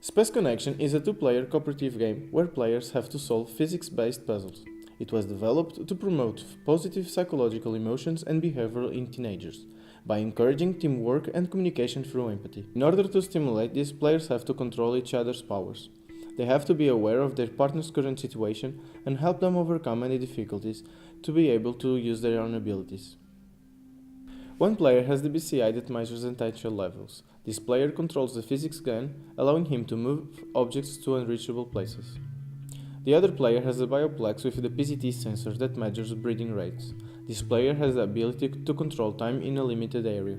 Space Connection is a two-player cooperative game where players have to solve physics-based puzzles. It was developed to promote positive psychological emotions and behavior in teenagers, by encouraging teamwork and communication through empathy. In order to stimulate this, players have to control each other's powers. They have to be aware of their partner's current situation and help them overcome any difficulties to be able to use their own abilities. One player has the BCI that measures potential levels. This player controls the physics gun, allowing him to move objects to unreachable places. The other player has the Bioplex with the PCT sensor that measures breathing rates. This player has the ability to control time in a limited area.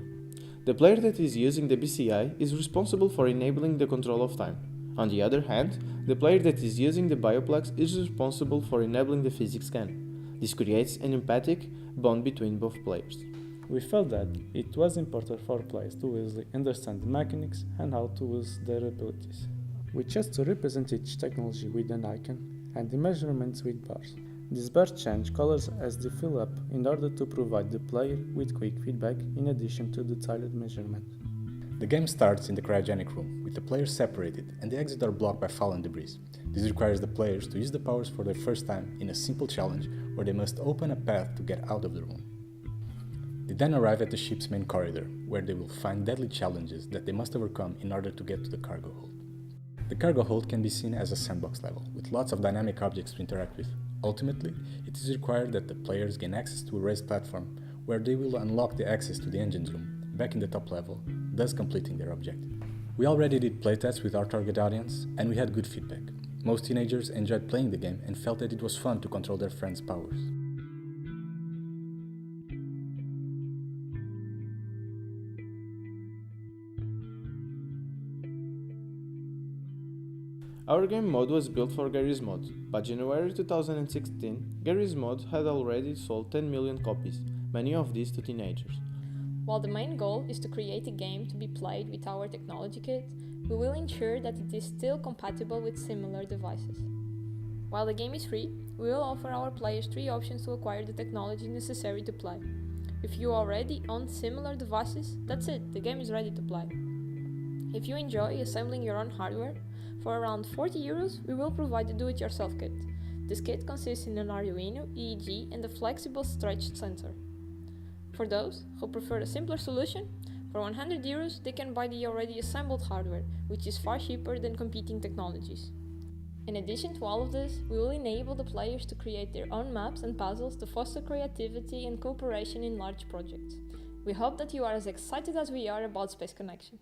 The player that is using the BCI is responsible for enabling the control of time. On the other hand, the player that is using the Bioplex is responsible for enabling the physics gun. This creates an empathic bond between both players. We felt that it was important for players to easily understand the mechanics and how to use their abilities. We chose to represent each technology with an icon and the measurements with bars. These bars change colors as they fill up in order to provide the player with quick feedback in addition to detailed measurement. The game starts in the cryogenic room, with the players separated and the exits are blocked by fallen debris. This requires the players to use the powers for the first time in a simple challenge where they must open a path to get out of the room. They then arrive at the ship's main corridor, where they will find deadly challenges that they must overcome in order to get to the cargo hold. The cargo hold can be seen as a sandbox level, with lots of dynamic objects to interact with. Ultimately, it is required that the players gain access to a raised platform, where they will unlock the access to the engines room, back in the top level, thus completing their objective. We already did playtests with our target audience, and we had good feedback. Most teenagers enjoyed playing the game and felt that it was fun to control their friends' powers. Our game mode was built for Garry's Mod. By January 2016, Garry's Mod had already sold 10 million copies, many of these to teenagers. While the main goal is to create a game to be played with our technology kit, we will ensure that it is still compatible with similar devices. While the game is free, we will offer our players 3 options to acquire the technology necessary to play. If you already own similar devices, that's it, the game is ready to play. If you enjoy assembling your own hardware, for around €40, we will provide a do-it-yourself kit. This kit consists in an Arduino, EEG and a flexible stretched sensor. For those who prefer a simpler solution, for €100 they can buy the already assembled hardware, which is far cheaper than competing technologies. In addition to all of this, we will enable the players to create their own maps and puzzles to foster creativity and cooperation in large projects. We hope that you are as excited as we are about Space Connection.